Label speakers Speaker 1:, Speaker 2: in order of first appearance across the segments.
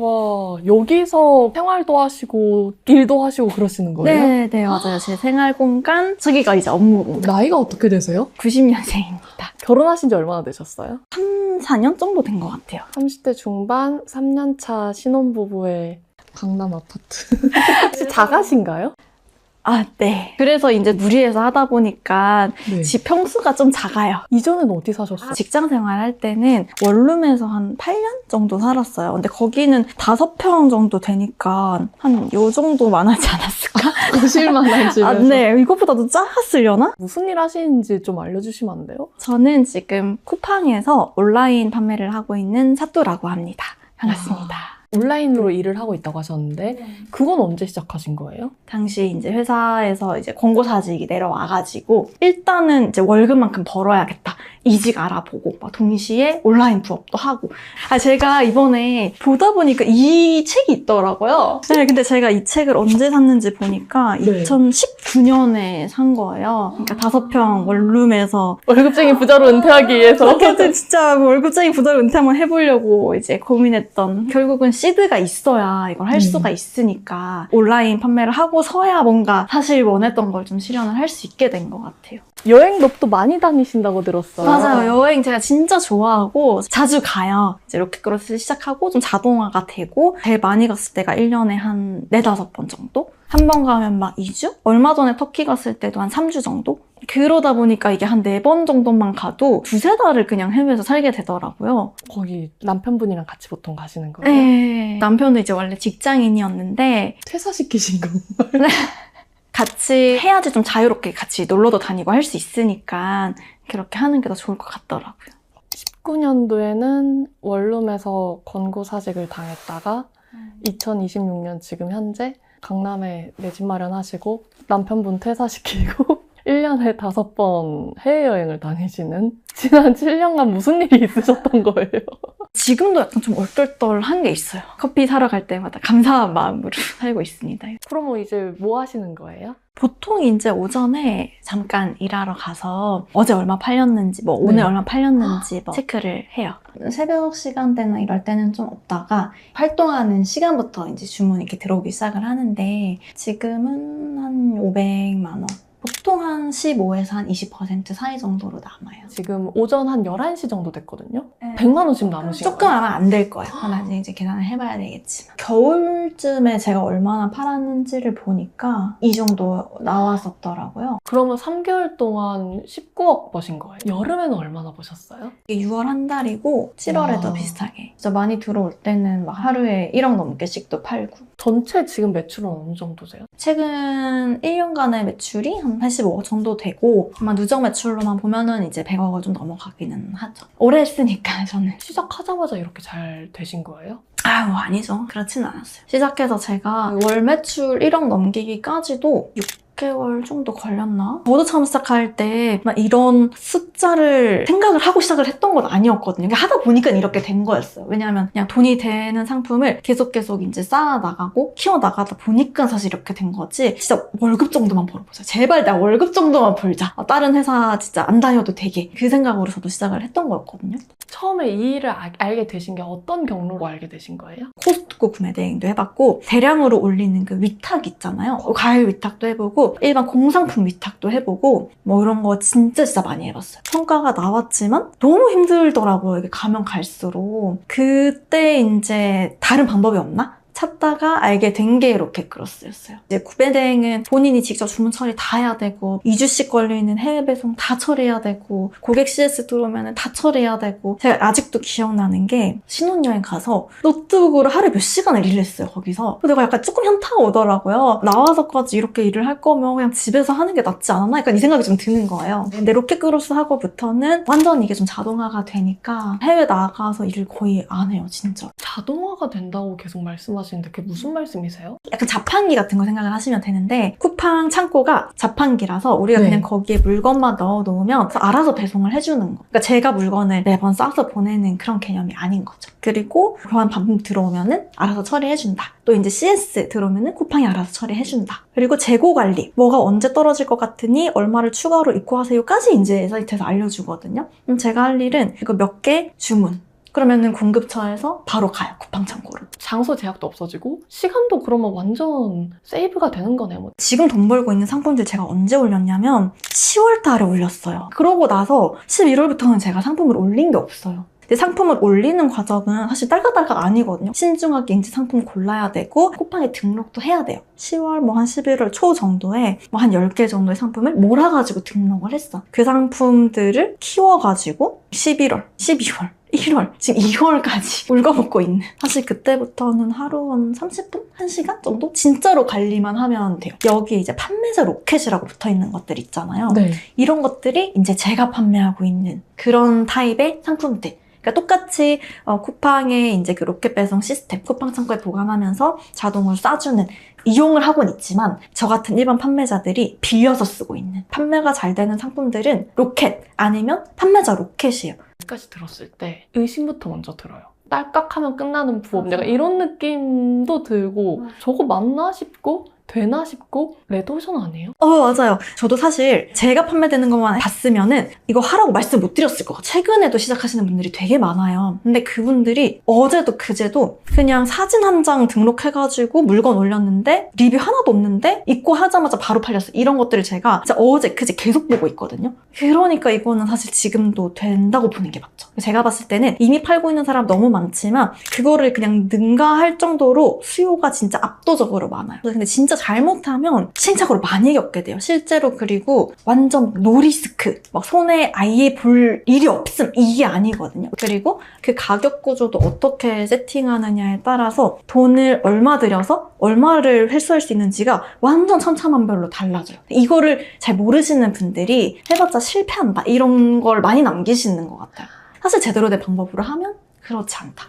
Speaker 1: 와, 여기서 생활도 하시고 일도 하시고 그러시는 거예요?
Speaker 2: 네, 맞아요. 제 생활 공간, 저기가 이제 업무 공간.
Speaker 1: 나이가 어떻게 되세요?
Speaker 2: 90년생입니다.
Speaker 1: 결혼하신 지 얼마나 되셨어요?
Speaker 2: 3, 4년 정도 된 것 같아요.
Speaker 1: 30대 중반, 3년차 신혼부부의 강남 아파트. 혹시 자가신가요?
Speaker 2: 아, 네. 그래서 이제 무리해서 하다 보니까
Speaker 1: 네.
Speaker 2: 집 평수가 좀 작아요.
Speaker 1: 이전엔 어디 사셨어요?
Speaker 2: 직장 생활할 때는 원룸에서 한 8년 정도 살았어요. 근데 거기는 5평 정도 되니까 한 요 정도만 하지 않았을까?
Speaker 1: 거실만한 집에서.
Speaker 2: 아, 네. 이것보다도 작았으려나?
Speaker 1: 무슨 일 하시는지 좀 알려주시면 안 돼요?
Speaker 2: 저는 지금 쿠팡에서 온라인 판매를 하고 있는 사또라고 합니다. 반갑습니다.
Speaker 1: 온라인으로 일을 하고 있다고 하셨는데 그건 언제 시작하신 거예요?
Speaker 2: 당시 이제 회사에서 이제 권고사직이 내려와가지고 일단은 이제 월급만큼 벌어야겠다. 이직 알아보고 막 동시에 온라인 부업도 하고. 아, 제가 이번에 보다 보니까 이 책이 있더라고요. 네, 근데 제가 이 책을 언제 샀는지 보니까
Speaker 1: 네.
Speaker 2: 2019년에 산 거예요. 그러니까 5평 원룸에서
Speaker 1: 월급쟁이 부자로 은퇴하기 위해서.
Speaker 2: 그때 진짜 월급쟁이 부자로 은퇴 한번 해보려고 이제 고민했던, 결국은 시드가 있어야 이걸 할 수가 있으니까 온라인 판매를 하고서야 뭔가 사실 원했던 걸 좀 실현을 할 수 있게 된 것 같아요.
Speaker 1: 여행도 또 많이 다니신다고 들었어요.
Speaker 2: 맞아요. 여행 제가 진짜 좋아하고 자주 가요. 이제 로켓크로스 시작하고 좀 자동화가 되고 제일 많이 갔을 때가 1년에 한 4, 5번 정도? 한 번 가면 막 2주? 얼마 전에 터키 갔을 때도 한 3주 정도? 그러다 보니까 이게 한 4번 정도만 가도 2, 3달을 그냥 해외에서 살게 되더라고요.
Speaker 1: 거기 남편분이랑 같이 보통 가시는 거예요?
Speaker 2: 네. 남편도 이제 원래 직장인이었는데
Speaker 1: 퇴사시키신 건가요?
Speaker 2: 같이 해야지 좀 자유롭게 같이 놀러도 다니고 할 수 있으니까 그렇게 하는 게 더 좋을 것 같더라고요.
Speaker 1: 19년도에는 원룸에서 권고사직을 당했다가 2026년 지금 현재 강남에 내 집 마련하시고 남편분 퇴사시키고 1년에 5번 해외여행을 다니시는, 지난 7년간 무슨 일이 있으셨던 거예요?
Speaker 2: 지금도 약간 좀 얼떨떨한 게 있어요. 커피 사러 갈 때마다 감사한 마음으로 살고 있습니다.
Speaker 1: 그럼 이제 뭐 하시는 거예요?
Speaker 2: 보통 이제 오전에 잠깐 일하러 가서 어제 얼마 팔렸는지, 뭐 오늘 얼마 팔렸는지 뭐 체크를 해요. 새벽 시간대나 이럴 때는 좀 없다가 활동하는 시간부터 이제 주문이 이렇게 들어오기 시작을 하는데 지금은 한 500만 원. 보통 한 15에서 한 20% 사이 정도로 남아요.
Speaker 1: 지금 오전 한 11시 정도 됐거든요?
Speaker 2: 네.
Speaker 1: 100만 원 지금 남으신
Speaker 2: 조금
Speaker 1: 거예요?
Speaker 2: 아마 안 될 거예요. 나중에 이제 계산을 해봐야 되겠지만. 겨울쯤에 제가 얼마나 팔았는지를 보니까 이 정도 나왔었더라고요.
Speaker 1: 그러면 3개월 동안 19억 버신 거예요? 여름에는 얼마나 버셨어요?
Speaker 2: 이게 6월 한 달이고 7월에도
Speaker 1: 와.
Speaker 2: 비슷하게. 진짜 많이 들어올 때는 막 하루에 1억 넘게씩도 팔고.
Speaker 1: 전체 지금 매출은 어느 정도세요?
Speaker 2: 최근 1년간의 매출이 한 85억 정도 되고 아마 누적 매출로만 보면은 이제 100억을 좀 넘어가기는 하죠. 오래 했으니까 저는.
Speaker 1: 시작하자마자 이렇게 잘 되신 거예요?
Speaker 2: 아유, 아니죠. 그렇진 않았어요. 시작해서 제가 월 매출 1억 넘기기까지도 6개월 정도 걸렸나? 저도 처음 시작할 때 막 이런 숫자를 생각을 하고 시작을 했던 건 아니었거든요. 그러니까 하다 보니까 이렇게 된 거였어요. 왜냐하면 그냥 돈이 되는 상품을 계속 이제 쌓아 나가고 키워 나가다 보니까 사실 이렇게 된 거지. 진짜 월급 정도만 벌어보자. 제발 나 월급 정도만 벌자. 다른 회사 진짜 안 다녀도 되게. 그 생각으로 저도 시작을 했던 거였거든요.
Speaker 1: 처음에 이 일을 알게 되신 게 어떤 경로로 알게 되신 거예요?
Speaker 2: 코스트코 구매 대행도 해봤고 대량으로 올리는 그 위탁 있잖아요. 과일 위탁도 해보고 일반 공상품 위탁도 해보고 뭐 이런 거 진짜 많이 해봤어요. 성과가 나왔지만 너무 힘들더라고요. 이게 가면 갈수록. 그때 이제 다른 방법이 없나? 찾다가 알게 된 게 로켓크로스였어요. 이제 구매 대행은 본인이 직접 주문 처리 다 해야 되고 2주씩 걸리는 해외 배송 다 처리해야 되고 고객 CS 들어오면 다 처리해야 되고 제가 아직도 기억나는 게 신혼여행 가서 노트북으로 하루에 몇 시간을 일을 했어요. 거기서. 내가 약간 조금 현타가 오더라고요. 나와서까지 이렇게 일을 할 거면 그냥 집에서 하는 게 낫지 않았나? 약간 이 생각이 좀 드는 거예요. 근데 로켓크로스 하고부터는 완전 이게 좀 자동화가 되니까 해외 나가서 일을 거의 안 해요. 진짜.
Speaker 1: 자동화가 된다고 계속 말씀하시는데 그게 무슨 말씀이세요?
Speaker 2: 약간 자판기 같은 거 생각을 하시면 되는데 쿠팡 창고가 자판기라서 우리가
Speaker 1: 네.
Speaker 2: 그냥 거기에 물건만 넣어 놓으면 알아서 배송을 해주는 거. 그러니까 제가 물건을 매번 싸서 보내는 그런 개념이 아닌 거죠. 그리고 교환 반품 들어오면은 알아서 처리해준다. 또 이제 CS 들어오면은 쿠팡이 알아서 처리해준다. 그리고 재고 관리. 뭐가 언제 떨어질 것 같으니 얼마를 추가로 입고하세요까지 이제 사이트에서 알려주거든요. 그럼 제가 할 일은 이거 몇 개 주문. 그러면은 공급처에서 바로 가요. 쿠팡 창고로.
Speaker 1: 장소 제약도 없어지고 시간도 그러면 완전 세이브가 되는 거네요. 뭐.
Speaker 2: 지금 돈 벌고 있는 상품들 제가 언제 올렸냐면 10월 달에 올렸어요. 그러고 나서 11월부터는 제가 상품을 올린 게 없어요. 근데 상품을 올리는 과정은 사실 딸깍딸깍 아니거든요. 신중하게 인지 상품 골라야 되고 쿠팡에 등록도 해야 돼요. 10월 한 11월 초 정도에 한 10개 정도의 상품을 몰아가지고 등록을 했어. 그 상품들을 키워가지고 11월, 12월, 1월, 지금 2월까지 울거먹고 있는. 사실 그때부터는 하루 한 30분? 1시간 정도? 진짜로 관리만 하면 돼요. 여기 이제 판매자 로켓이라고 붙어있는 것들 있잖아요.
Speaker 1: 네.
Speaker 2: 이런 것들이 이제 제가 판매하고 있는 그런 타입의 상품들. 그러니까 똑같이 쿠팡의 이제 그 로켓 배송 시스템, 쿠팡 창고에 보관하면서 자동으로 쏴주는 이용을 하고는 있지만 저 같은 일반 판매자들이 빌려서 쓰고 있는 판매가 잘 되는 상품들은 로켓 아니면 판매자 로켓이에요.
Speaker 1: 여기까지 들었을 때 의심부터 먼저 들어요. 딸깍하면 끝나는 부업.
Speaker 2: 맞아.
Speaker 1: 내가 이런 느낌도 들고 저거 맞나 싶고 되나 싶고 레드오션 아니에요?
Speaker 2: 맞아요. 저도 사실 제가 판매되는 것만 봤으면은 이거 하라고 말씀 못 드렸을 것 같아요. 최근에도 시작하시는 분들이 되게 많아요. 근데 그분들이 어제도 그제도 그냥 사진 한 장 등록해가지고 물건 올렸는데 리뷰 하나도 없는데 입고 하자마자 바로 팔렸어요. 이런 것들을 제가 진짜 어제 그제 계속 보고 있거든요. 그러니까 이거는 사실 지금도 된다고 보는 게 맞죠. 제가 봤을 때는 이미 팔고 있는 사람 너무 많지만 그거를 그냥 능가할 정도로 수요가 진짜 압도적으로 많아요. 근데 진짜 잘못하면 시행착오를 많이 겪게 돼요. 실제로. 그리고 완전 노리스크, 막 손에 아예 볼 일이 없음, 이게 아니거든요. 그리고 그 가격 구조도 어떻게 세팅하느냐에 따라서 돈을 얼마 들여서 얼마를 회수할 수 있는지가 완전 천차만별로 달라져요. 이거를 잘 모르시는 분들이 해봤자 실패한다 이런 걸 많이 남기시는 것 같아요. 사실 제대로 된 방법으로 하면 그렇지 않다.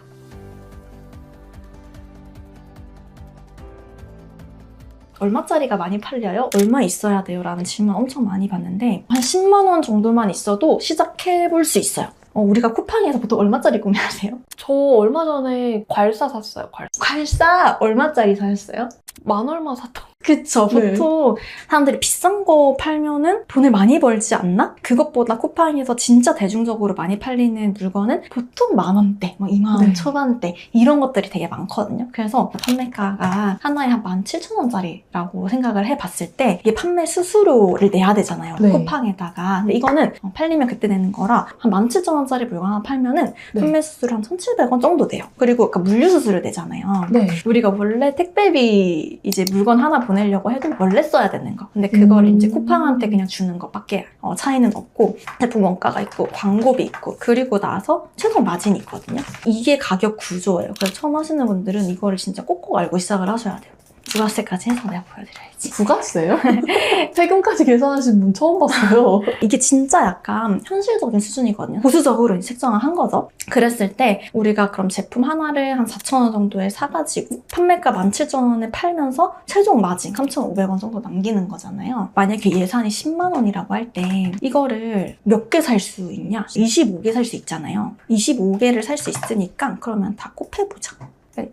Speaker 2: 얼마짜리가 많이 팔려요? 얼마 있어야 돼요? 라는 질문 엄청 많이 받는데 한 10만 원 정도만 있어도 시작해볼 수 있어요. 우리가 쿠팡에서 보통 얼마짜리 구매하세요?
Speaker 1: 저 얼마 전에 괄사 샀어요.
Speaker 2: 괄사 얼마짜리 사셨어요?
Speaker 1: 만 얼마 샀던.
Speaker 2: 그쵸.
Speaker 1: 네.
Speaker 2: 보통 사람들이 비싼 거 팔면은 돈을 많이 벌지 않나? 그것보다 쿠팡에서 진짜 대중적으로 많이 팔리는 물건은 보통 10,000원대, 20,000원
Speaker 1: 네.
Speaker 2: 초반대 이런 것들이 되게 많거든요. 그래서 판매가가 하나에 한 17,000원짜리라고 생각을 해봤을 때 이게 판매 수수료를 내야 되잖아요.
Speaker 1: 네.
Speaker 2: 쿠팡에다가. 근데 이거는 팔리면 그때 내는 거라 한 17,000원짜리 물건 하나 팔면은
Speaker 1: 네.
Speaker 2: 판매 수수료 한 1,700원 정도 돼요. 그리고 아까 물류 수수료 내잖아요.
Speaker 1: 네.
Speaker 2: 우리가 원래 택배비 이제 물건 하나 보내려고 해도 원래 써야 되는 거. 근데 그걸 이제 쿠팡한테 그냥 주는 것밖에 차이는 없고 제품 원가가 있고 광고비 있고 그리고 나서 최종 마진이 있거든요. 이게 가격 구조예요. 그래서 처음 하시는 분들은 이거를 진짜 꼭꼭 알고 시작을 하셔야 돼요. 부가세까지 해서 내가 보여드려야지.
Speaker 1: 부가세요? 세금까지 계산하신 분 처음 봤어요.
Speaker 2: 이게 진짜 약간 현실적인 수준이거든요. 보수적으로 책정을 한 거죠. 그랬을 때 우리가 그럼 제품 하나를 한 4,000원 정도에 사가지고 판매가 17,000원에 팔면서 최종 마진 3,500원 정도 남기는 거잖아요. 만약에 예산이 10만 원이라고 할 때 이거를 몇 개 살 수 있냐? 25개 살 수 있잖아요. 25개를 살 수 있으니까 그러면 다 곱해보자.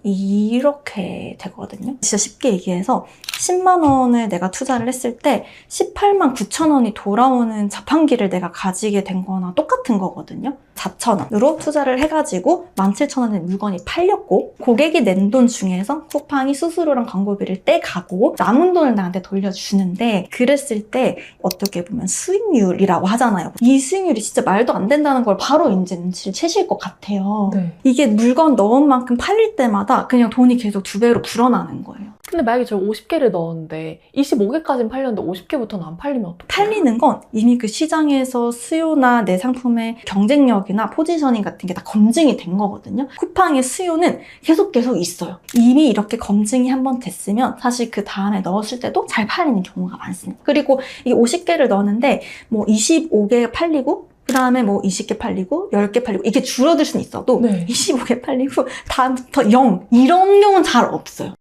Speaker 2: 이렇게 되거든요. 진짜 쉽게 얘기해서 10만 원을 내가 투자를 했을 때 18만 9천 원이 돌아오는 자판기를 내가 가지게 된 거나 똑같은 거거든요. 4,000원으로 투자를 해가지고 17,000원의 물건이 팔렸고 고객이 낸 돈 중에서 쿠팡이 수수료랑 광고비를 떼가고 남은 돈을 나한테 돌려주는데 그랬을 때 어떻게 보면 수익률이라고 하잖아요. 이 수익률이 진짜 말도 안 된다는 걸 바로 이제 눈치를 채실 것 같아요.
Speaker 1: 네.
Speaker 2: 이게 물건 넣은 만큼 팔릴 때마다 그냥 돈이 계속 2배로 불어나는 거예요.
Speaker 1: 근데 만약에 저 50개를 넣었는데 25개까지는 팔렸는데 50개부터는 안 팔리면 어떡해요?
Speaker 2: 팔리는 건 이미 그 시장에서 수요나 내 상품의 경쟁력이나 포지셔닝 같은 게 다 검증이 된 거거든요. 쿠팡의 수요는 계속 있어요. 이미 이렇게 검증이 한번 됐으면 사실 그 다음에 넣었을 때도 잘 팔리는 경우가 많습니다. 그리고 이게 50개를 넣었는데 25개 팔리고 그 다음에 20개 팔리고 10개 팔리고 이게 줄어들 수는 있어도
Speaker 1: 네.
Speaker 2: 25개 팔리고 다음부터 0 이런 경우는 잘 없어요.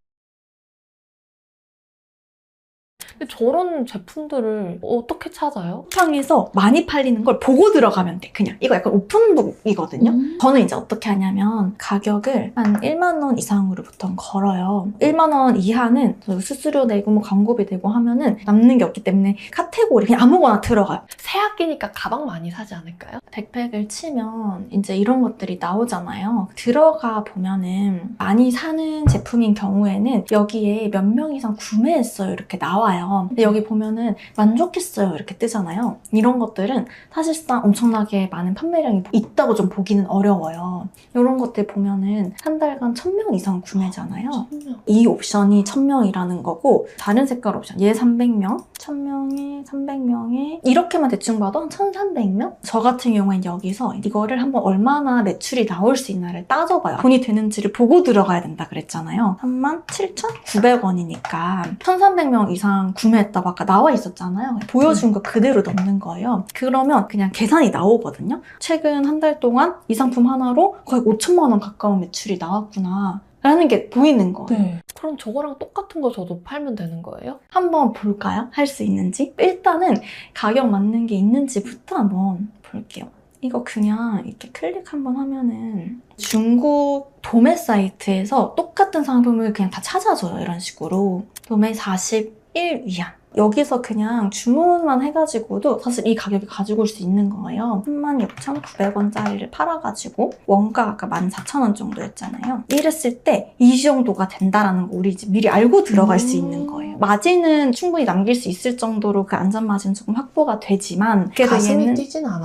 Speaker 1: 근데 저런 제품들을 어떻게 찾아요?
Speaker 2: 쿠팡에서 많이 팔리는 걸 보고 들어가면 돼. 그냥 이거 약간 오픈북이거든요. 저는 이제 어떻게 하냐면 가격을 한 1만 원 이상으로 보통 걸어요. 1만 원 이하는 수수료 내고 뭐 광고비 내고 하면은 남는 게 없기 때문에 카테고리 그냥 아무거나 들어가요.
Speaker 1: 새 학기니까 가방 많이 사지 않을까요?
Speaker 2: 백팩을 치면 이제 이런 것들이 나오잖아요. 들어가 보면은 많이 사는 제품인 경우에는 여기에 몇 명 이상 구매했어요 이렇게 나와요. 근데 여기 보면은 만족했어요 이렇게 뜨잖아요. 이런 것들은 사실상 엄청나게 많은 판매량이 있다고 좀 보기는 어려워요. 이런 것들 보면은 한 달간 1000명 이상 구매잖아요.
Speaker 1: 1000명.
Speaker 2: 이 옵션이 1000명이라는 거고 다른 색깔 옵션 얘 300명, 1000명에 300명에 이렇게만 대충 봐도 한 1300명? 저 같은 경우엔 여기서 이거를 한번 얼마나 매출이 나올 수 있나를 따져봐요. 돈이 되는지를 보고 들어가야 된다 그랬잖아요. 37,900원이니까 1300명 이상 구매했다고 아까 나와 있었잖아요. 보여준 거 그대로 넣는 거예요. 그러면 그냥 계산이 나오거든요. 최근 한 달 동안 이 상품 하나로 거의 5천만 원 가까운 매출이 나왔구나 라는 게 보이는 거예요.
Speaker 1: 네. 그럼 저거랑 똑같은 거 저도 팔면 되는 거예요?
Speaker 2: 한번 볼까요? 할 수 있는지? 일단은 가격 맞는 게 있는지부터 한번 볼게요. 이거 그냥 이렇게 클릭 한번 하면은 중국 도매 사이트에서 똑같은 상품을 그냥 다 찾아줘요. 이런 식으로. 도매 41 위안. 여기서 그냥 주문만 해가지고도 사실 이 가격에 가지고 올 수 있는 거예요. 36,900원짜리를 팔아가지고 원가 아까 14,000원 정도였잖아요. 이랬을 때 이 정도가 된다라는 거 우리 이제 미리 알고 들어갈 수 있는 거예요. 마진은 충분히 남길 수 있을 정도로 그 안전 마진 조금 확보가 되지만 그래도
Speaker 1: 가슴이
Speaker 2: 얘는
Speaker 1: 뛰진 않아요.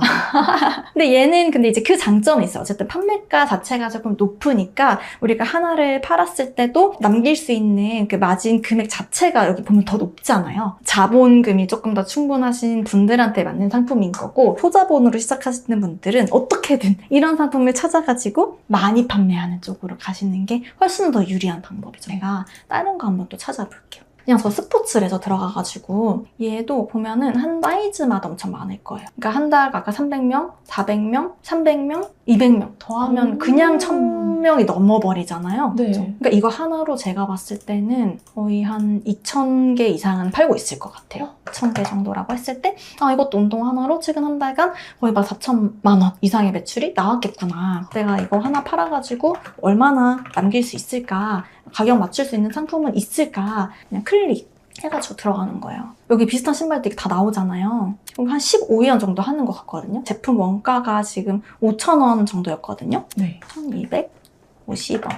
Speaker 2: 근데 얘는 근데 이제 그 장점이 있어요. 어쨌든 판매가 자체가 조금 높으니까 우리가 하나를 팔았을 때도 남길 수 있는 그 마진 금액 자체가 여기 보면 더 높잖아요. 자본금이 조금 더 충분하신 분들한테 맞는 상품인 거고 소자본으로 시작하시는 분들은 어떻게든 이런 상품을 찾아가지고 많이 판매하는 쪽으로 가시는 게 훨씬 더 유리한 방법이죠. 제가 다른 거 한번 또 찾아볼게요. 그냥 저 스포츠에서 들어가가지고 얘도 보면은 한 사이즈마다 엄청 많을 거예요. 그러니까 한 달 아까 300명, 400명, 300명, 200명 더하면 그냥 1000명이 넘어버리잖아요.
Speaker 1: 네.
Speaker 2: 그죠? 그러니까 이거 하나로 제가 봤을 때는 거의 한 2000개 이상은 팔고 있을 것 같아요. 1000개 정도라고 했을 때 이것도 운동 하나로 최근 한 달간 거의 막 4천만 원 이상의 매출이 나왔겠구나. 내가 이거 하나 팔아가지고 얼마나 남길 수 있을까? 가격 맞출 수 있는 상품은 있을까? 그냥 클릭 해가지고 들어가는 거예요. 여기 비슷한 신발들이 다 나오잖아요. 지금 한 15위안 정도 하는 것 같거든요. 제품 원가가 지금 5,000원 정도였거든요.
Speaker 1: 네.
Speaker 2: 1,250원.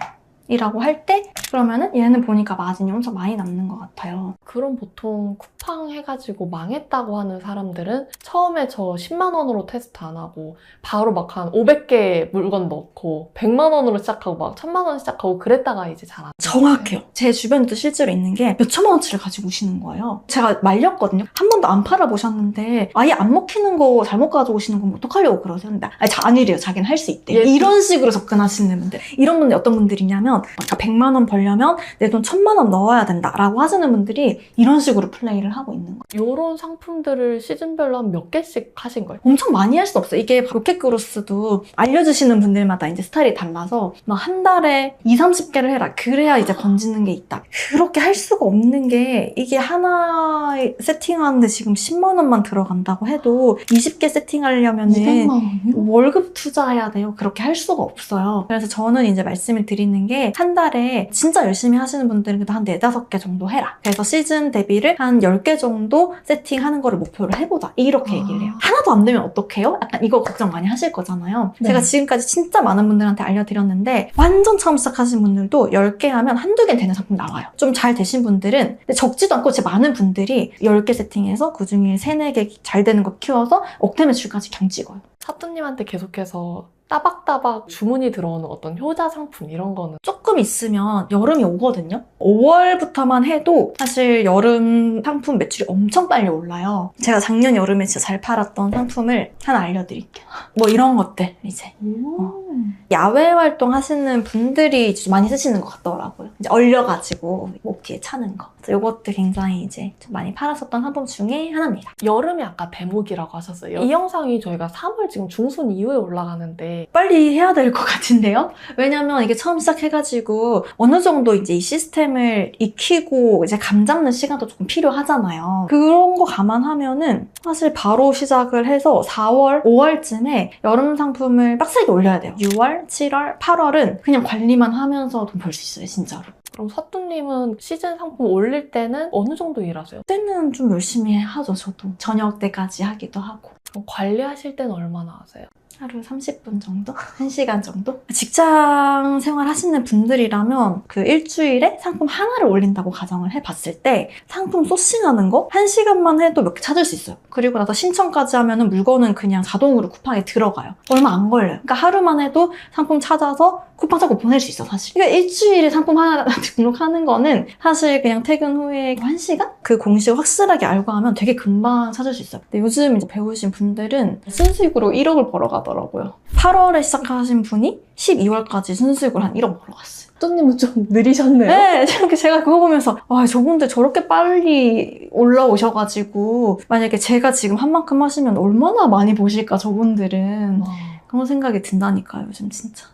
Speaker 2: 이라고 할 때 그러면은 얘는 보니까 마진이 엄청 많이 남는 것 같아요.
Speaker 1: 그럼 보통 쿠팡 해가지고 망했다고 하는 사람들은 처음에 저 10만 원으로 테스트 안 하고 바로 막 한 500개 물건 넣고 100만 원으로 시작하고 막 1000만 원 시작하고 그랬다가 이제 잘 안 돼요.
Speaker 2: 정확해요. 제 주변에도 실제로 있는 게 몇천만 원치를 가지고 오시는 거예요. 제가 말렸거든요. 한 번도 안 팔아보셨는데 아예 안 먹히는 거 잘못 가져오시는 건 어떡하려고 그러세요? 근데 아니래요. 자기는 할 수 있대요. 이런 식으로 접근하시는 분들. 이런 분들 어떤 분들이냐면 아까 100만 원 벌려면 내 돈 1000만 원 넣어야 된다라고 하시는 분들이 이런 식으로 플레이를 하고 있는 거예요.
Speaker 1: 이런 상품들을 시즌별로 한 몇 개씩 하신 거예요?
Speaker 2: 엄청 많이 할 수 없어요. 이게 로켓그로스도 알려주시는 분들마다 이제 스타일이 달라서 막 한 달에 20-30개를 해라. 그래야 이제 건지는 게 있다. 그렇게 할 수가 없는 게 이게 하나 세팅하는데 지금 10만 원만 들어간다고 해도 20개 세팅하려면은
Speaker 1: 200만 원이요?
Speaker 2: 월급 투자해야 돼요. 그렇게 할 수가 없어요. 그래서 저는 이제 말씀을 드리는 게 한 달에 진짜 열심히 하시는 분들은 그래도 한 4-5개 정도 해라. 그래서 시즌 대비를 한 10개 정도 세팅하는 거를 목표로 해보자. 이렇게 얘기를 해요. 하나도 안 되면 어떡해요? 약간 이거 걱정 많이 하실 거잖아요.
Speaker 1: 네.
Speaker 2: 제가 지금까지 진짜 많은 분들한테 알려드렸는데 완전 처음 시작하신 분들도 10개 하면 한두 개 되는 상품 나와요. 좀 잘 되신 분들은 근데 적지도 않고 제 많은 분들이 10개 세팅해서 그중에 3-4개 잘 되는 거 키워서 억대 매출까지 경 찍어요.
Speaker 1: 사또님한테 계속해서 따박따박 주문이 들어오는 어떤 효자 상품 이런 거는
Speaker 2: 조금 있으면 여름이 오거든요. 5월부터만 해도 사실 여름 상품 매출이 엄청 빨리 올라요. 제가 작년 여름에 진짜 잘 팔았던 상품을 하나 알려드릴게요. 뭐 이런 것들 이제 야외 활동 하시는 분들이 좀 많이 쓰시는 것 같더라고요. 이제 얼려가지고 목 뒤에 차는 거. 이것도 굉장히 이제 좀 많이 팔았었던 상품 중에 하나입니다.
Speaker 1: 여름이 아까 대목이라고 하셨어요. 이 영상이 저희가 3월 지금 중순 이후에 올라가는데 같은데
Speaker 2: 빨리 해야 될 것 같은데요? 왜냐면 이게 처음 시작해가지고 어느 정도 이제 이 시스템을 익히고 이제 감 잡는 시간도 조금 필요하잖아요. 그런 거 감안하면은 사실 바로 시작을 해서 4월, 5월쯤에 여름 상품을 빡세게 올려야 돼요. 6월, 7월, 8월은 그냥 관리만 하면서 돈 벌 수 있어요, 진짜로.
Speaker 1: 그럼 사또님은 시즌 상품 올릴 때는 어느 정도 일하세요?
Speaker 2: 그때는 좀 열심히 하죠, 저도. 저녁 때까지 하기도 하고.
Speaker 1: 그럼 관리하실 때는 얼마나 하세요?
Speaker 2: 하루 30분 정도? 1시간 정도? 직장 생활 하시는 분들이라면 그 일주일에 상품 하나를 올린다고 가정을 해봤을 때 상품 소싱하는 거 1시간만 해도 몇 개 찾을 수 있어요. 그리고 나서 신청까지 하면은 물건은 그냥 자동으로 쿠팡에 들어가요. 얼마 안 걸려요. 그러니까 하루만 해도 상품 찾아서 쿠팡 찾고 보낼 수 있어, 사실. 그러니까 일주일에 상품 하나 등록하는 거는 사실 그냥 퇴근 후에 1시간? 그 공식을 확실하게 알고 하면 되게 금방 찾을 수 있어요. 근데 요즘 이제 배우신 분들은 순수익으로 1억을 벌어가더라고요. 8월에 시작하신 분이 12월까지 순수익으로 한 1억 벌어갔어요.
Speaker 1: 사또님은 좀 느리셨네요.
Speaker 2: 네, 제가 그거 보면서 와, 저분들 저렇게 빨리 올라오셔가지고 만약에 제가 지금 한 만큼 하시면 얼마나 많이 보실까, 저분들은. 그런 생각이 든다니까요, 요즘 진짜.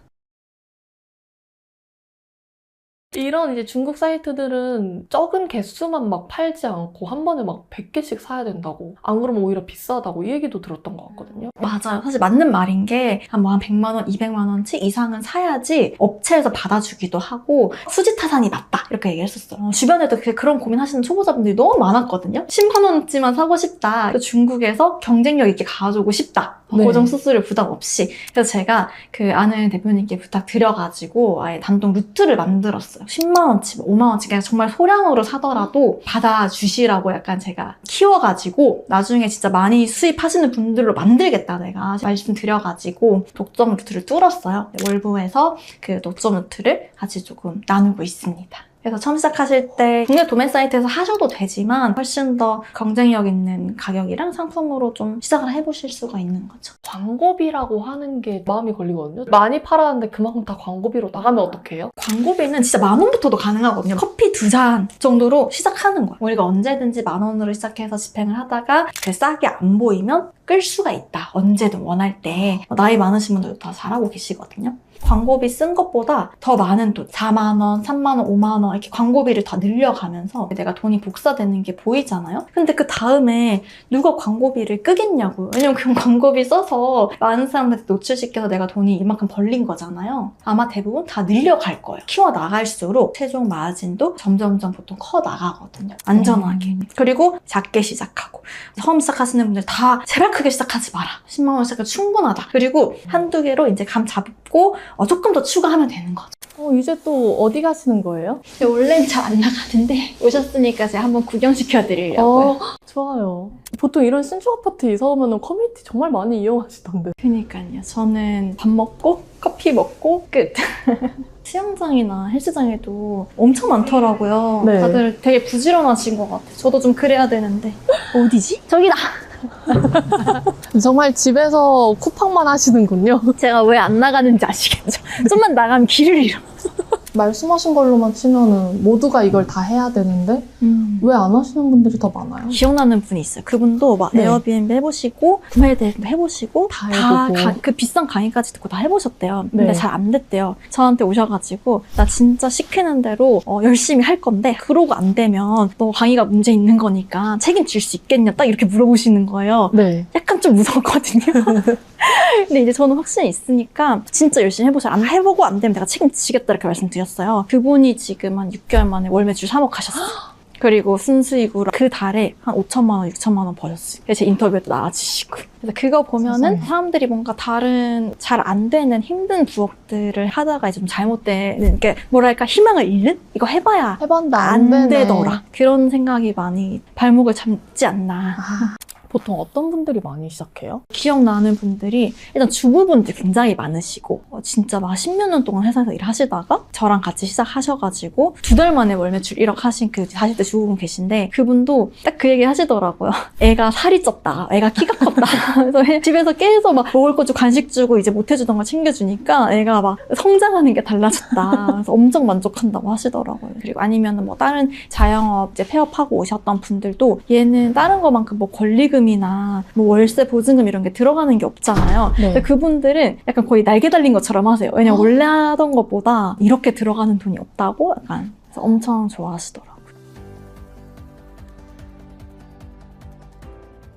Speaker 1: 이런 이제 중국 사이트들은 적은 개수만 막 팔지 않고 한 번에 막 100개씩 사야 된다고. 안 그러면 오히려 비싸다고 이 얘기도 들었던 것 같거든요.
Speaker 2: 맞아요. 사실 맞는 말인 게 한 100만 원, 200만 원치 이상은 사야지 업체에서 받아주기도 하고 수지타산이 낮다 이렇게 얘기했었어요. 주변에도 그런 고민하시는 초보자분들이 너무 많았거든요. 10만 원치만 사고 싶다. 중국에서 경쟁력 있게 가져오고 싶다.
Speaker 1: 네.
Speaker 2: 고정 수수료 부담 없이. 그래서 제가 그 아는 대표님께 부탁드려가지고 아예 단독 루트를 만들었어요. 10만 원치, 5만 원치 그냥 정말 소량으로 사더라도 받아주시라고 약간 제가 키워가지고 나중에 진짜 많이 수입하시는 분들로 만들겠다 내가 말씀드려가지고 독점 루트를 뚫었어요. 월부에서 그 독점 루트를 같이 조금 나누고 있습니다. 그래서 처음 시작하실 때 국내 도매 사이트에서 하셔도 되지만 훨씬 더 경쟁력 있는 가격이랑 상품으로 좀 시작을 해보실 수가 있는 거죠.
Speaker 1: 광고비라고 하는 게 마음이 걸리거든요. 많이 팔았는데 그만큼 다 광고비로 나가면 어떡해요?
Speaker 2: 광고비는 진짜 10,000원부터도 가능하거든요. 커피 2잔 정도로 시작하는 거예요. 우리가 언제든지 10,000원으로 시작해서 집행을 하다가 그 싸게 안 보이면 끌 수가 있다. 언제든 원할 때. 나이 많으신 분들도 다 잘하고 계시거든요. 광고비 쓴 것보다 더 많은 돈, 4만 원, 3만 원, 5만 원 이렇게 광고비를 다 늘려가면서 내가 돈이 복사되는 게 보이잖아요? 근데 그 다음에 누가 광고비를 끄겠냐고요. 왜냐면 그 광고비 써서 많은 사람들한테 노출시켜서 내가 돈이 이만큼 벌린 거잖아요. 아마 대부분 다 늘려갈 거예요. 키워나갈수록 최종 마진도 점점점 보통 커 나가거든요. 안전하게. 그리고 작게 시작하고. 처음 시작하시는 분들 다 제발 크게 시작하지 마라. 10만 원 시작해도 충분하다. 그리고 한두 개로 이제 감 잡고 조금 더 추가하면 되는 거죠.
Speaker 1: 이제 또 어디 가시는 거예요?
Speaker 2: 원래는 잘 안 나가는데 오셨으니까 제가 한번 구경시켜드리려고요.
Speaker 1: 좋아요. 보통 이런 신축 아파트 이사 오면 커뮤니티 정말 많이 이용하시던데.
Speaker 2: 그러니까요. 저는 밥 먹고 커피 먹고 끝. 수영장이나 헬스장에도 엄청 많더라고요.
Speaker 1: 네.
Speaker 2: 다들 되게 부지런하신 것 같아요. 저도 좀 그래야 되는데. 어디지? 저기다!
Speaker 1: 정말 집에서 쿠팡만 하시는군요.
Speaker 2: 제가 왜 안 나가는지 아시겠죠? 좀만 나가면 길을 잃어.
Speaker 1: 말씀하신 걸로만 치면은 모두가 이걸 다 해야 되는데 왜 안 하시는 분들이 더 많아요?
Speaker 2: 기억나는 분이 있어요. 그분도 막
Speaker 1: 네.
Speaker 2: 에어비앤비 해보시고 구매 대행도 해보시고
Speaker 1: 다 해보고.
Speaker 2: 그 비싼 강의까지 듣고 다 해보셨대요. 근데
Speaker 1: 네.
Speaker 2: 잘 안 됐대요. 저한테 오셔가지고 나 진짜 시키는 대로 열심히 할 건데 그러고 안 되면 너 강의가 문제 있는 거니까 책임질 수 있겠냐 딱 이렇게 물어보시는 거예요.
Speaker 1: 네.
Speaker 2: 약간 좀 무서웠거든요. 근데 이제 저는 확신이 있으니까 진짜 열심히 해보세요. 안 해보고 안 되면 내가 책임지겠다 이렇게 말씀드렸어요. 그분이 지금 한 6개월 만에 월 매출 3억 하셨어요. 그리고 순수익으로 그 달에 한 5천만 원, 6천만 원 버셨어요. 그래서 제 인터뷰에도 나와주시고. 그래서 그거 보면은
Speaker 1: 세상에.
Speaker 2: 사람들이 뭔가 다른 잘 안 되는 힘든 부업들을 하다가 좀 잘못되는, 게 뭐랄까 희망을 잃는? 이거 해봐야
Speaker 1: 해봤는데
Speaker 2: 안
Speaker 1: 되네.
Speaker 2: 되더라. 그런 생각이 많이 발목을 잡지 않나.
Speaker 1: 보통 어떤 분들이 많이 시작해요?
Speaker 2: 기억나는 분들이 일단 주부분들 굉장히 많으시고 진짜 막 10몇 년 동안 회사에서 일하시다가 저랑 같이 시작하셔가지고 2달 만에 월 매출 1억 하신 그 40대 주부분 계신데 그분도 딱 그 얘기 하시더라고요. 애가 살이 쪘다. 애가 키가 컸다. 그래서 집에서 계속 막 먹을 거 좀 간식 주고 이제 못 해주던 거 챙겨주니까 애가 막 성장하는 게 달라졌다. 그래서 엄청 만족한다고 하시더라고요. 그리고 아니면 뭐 다른 자영업 이제 폐업하고 오셨던 분들도 얘는 다른 거만큼 뭐 권리금 보증금이나 뭐 월세 보증금 이런 게 들어가는 게 없잖아요.
Speaker 1: 네.
Speaker 2: 근데 그분들은 약간 거의 날개 달린 것처럼 하세요. 왜냐면 원래 하던 것보다 이렇게 들어가는 돈이 없다고 약간 그래서 엄청 좋아하시더라고요.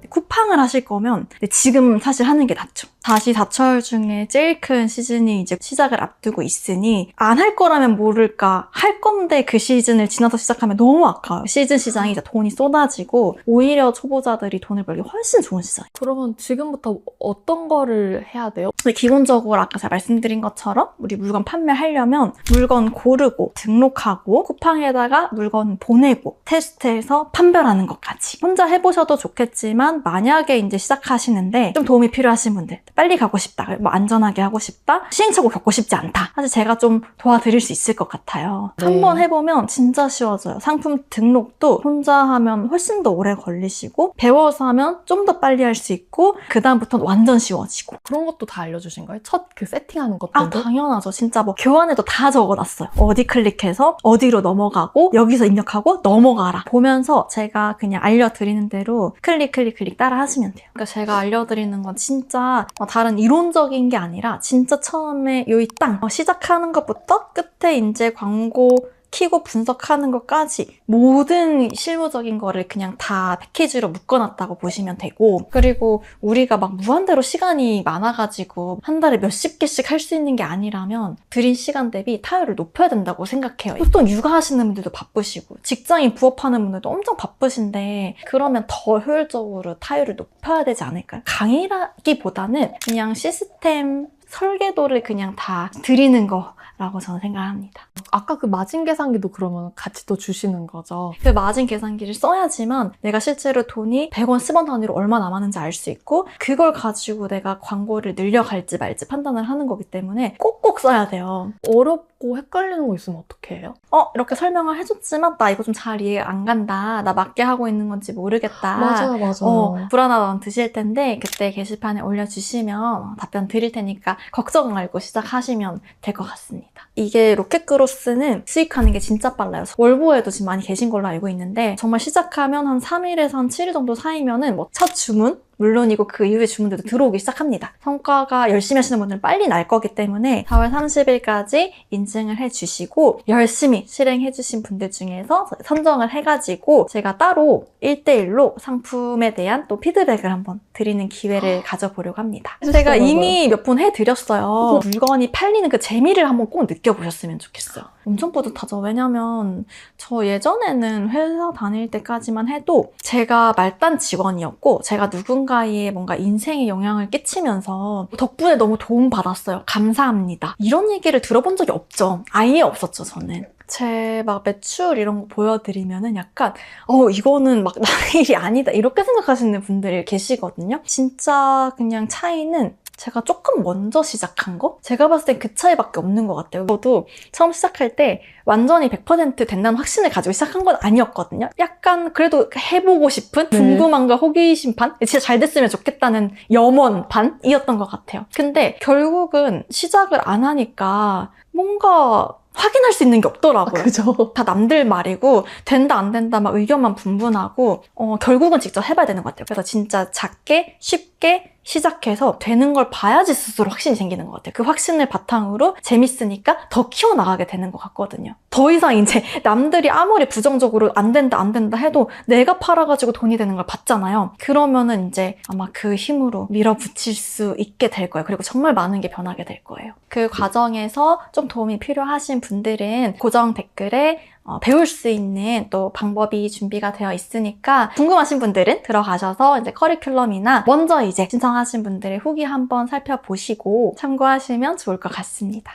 Speaker 2: 쿠팡을 하실 거면 지금 사실 하는 게 낫죠. 다시 사철 중에 제일 큰 시즌이 이제 시작을 앞두고 있으니 안 할 거라면 모를까 할 건데 그 시즌을 지나서 시작하면 너무 아까워요. 시즌 시장이 이제 돈이 쏟아지고 오히려 초보자들이 돈을 벌기 훨씬 좋은 시장이에요.
Speaker 1: 그러면 지금부터 어떤 거를 해야 돼요?
Speaker 2: 기본적으로 아까 제가 말씀드린 것처럼 우리 물건 판매하려면 물건 고르고 등록하고 쿠팡에다가 물건 보내고 테스트해서 판별하는 것까지 혼자 해보셔도 좋겠지만 만약에 이제 시작하시는데 좀 도움이 필요하신 분들 빨리 가고 싶다, 뭐 안전하게 하고 싶다, 시행착오 겪고 싶지 않다. 사실 제가 좀 도와드릴 수 있을 것 같아요.
Speaker 1: 네.
Speaker 2: 한번 해보면 진짜 쉬워져요. 상품 등록도 혼자 하면 훨씬 더 오래 걸리시고 배워서 하면 좀 더 빨리 할 수 있고 그 다음부터는 완전 쉬워지고.
Speaker 1: 그런 것도 다 알려주신 거예요? 첫 그 세팅하는
Speaker 2: 아,
Speaker 1: 것들도?
Speaker 2: 당연하죠. 진짜 뭐 교환에도 다 적어놨어요. 어디 클릭해서 어디로 넘어가고 여기서 입력하고 넘어가라. 보면서 제가 그냥 알려드리는 대로 클릭 따라 하시면 돼요. 그러니까 제가 알려드리는 건 진짜 다른 이론적인 게 아니라 진짜 처음에 여기 땅 시작하는 것부터 끝에 이제 광고 키고 분석하는 것까지 모든 실무적인 거를 그냥 다 패키지로 묶어놨다고 보시면 되고, 그리고 우리가 막 무한대로 시간이 많아가지고 한 달에 몇십 개씩 할 수 있는 게 아니라면 드린 시간 대비 타율을 높여야 된다고 생각해요. 보통 육아하시는 분들도 바쁘시고 직장인 부업하는 분들도 엄청 바쁘신데 그러면 더 효율적으로 타율을 높여야 되지 않을까요? 강의라기보다는 그냥 시스템 설계도를 그냥 다 드리는 거라고 저는 생각합니다.
Speaker 1: 아까 그 마진 계산기도 그러면 같이 또 주시는 거죠?
Speaker 2: 그 마진 계산기를 써야지만 내가 실제로 돈이 100원, 10원 단위로 얼마 남았는지 알 수 있고 그걸 가지고 내가 광고를 늘려갈지 말지 판단을 하는 거기 때문에 꼭꼭 써야 돼요.
Speaker 1: 어렵고 헷갈리는 거 있으면 어떻게 해요?
Speaker 2: 이렇게 설명을 해줬지만 나 이거 좀 잘 이해 안 간다. 나 맞게 하고 있는 건지 모르겠다.
Speaker 1: 맞아요.
Speaker 2: 불안한 마음 드실 텐데 그때 게시판에 올려주시면 답변 드릴 테니까 걱정 말고 시작하시면 될 것 같습니다. 이게 로켓그로스는 수익하는 게 진짜 빨라요. 월보에도 지금 많이 계신 걸로 알고 있는데 정말 시작하면 한 3일에서 한 7일 정도 사이면은 뭐 첫 주문? 물론이고 그 이후의 주문들도 들어오기 시작합니다. 성과가 열심히 하시는 분들은 빨리 날 거기 때문에 4월 30일까지 인증을 해주시고 열심히 실행해주신 분들 중에서 선정을 해가지고 제가 따로 1대1로 상품에 대한 또 피드백을 한번 드리는 기회를 가져보려고 합니다. 제가 이미 몇 번 해드렸어요. 물건이 팔리는 그 재미를 한번 꼭 느껴보셨으면 좋겠어요. 엄청 뿌듯하죠. 왜냐면 저 예전에는 회사 다닐 때까지만 해도 제가 말단 직원이었고 제가 누군가의 뭔가 인생에 영향을 끼치면서 덕분에 너무 도움받았어요. 감사합니다. 이런 얘기를 들어본 적이 없죠. 아예 없었죠, 저는. 제 막 매출 이런 거 보여드리면은 약간 이거는 막 나의 일이 아니다 이렇게 생각하시는 분들이 계시거든요. 진짜 그냥 차이는 제가 조금 먼저 시작한 거? 제가 봤을 땐 그 차이밖에 없는 것 같아요. 저도 처음 시작할 때 완전히 100% 된다는 확신을 가지고 시작한 건 아니었거든요. 약간 그래도 해보고 싶은 궁금함과 호기심판? 진짜 잘 됐으면 좋겠다는 염원반이었던 것 같아요. 근데 결국은 시작을 안 하니까 뭔가 확인할 수 있는 게 없더라고요.
Speaker 1: 그죠.
Speaker 2: 다 남들 말이고 된다 안 된다 막 의견만 분분하고 결국은 직접 해봐야 되는 것 같아요. 그래서 진짜 작게 쉽게 시작해서 되는 걸 봐야지 스스로 확신이 생기는 것 같아요. 그 확신을 바탕으로 재밌으니까 더 키워나가게 되는 것 같거든요. 더 이상 이제 남들이 아무리 부정적으로 안 된다 해도 내가 팔아가지고 돈이 되는 걸 봤잖아요. 그러면은 이제 아마 그 힘으로 밀어붙일 수 있게 될 거예요. 그리고 정말 많은 게 변하게 될 거예요. 그 과정에서 좀 도움이 필요하신 분들은 고정 댓글에 배울 수 있는 또 방법이 준비가 되어 있으니까 궁금하신 분들은 들어가셔서 이제 커리큘럼이나 먼저 이제 신청하신 분들의 후기 한번 살펴보시고 참고하시면 좋을 것 같습니다.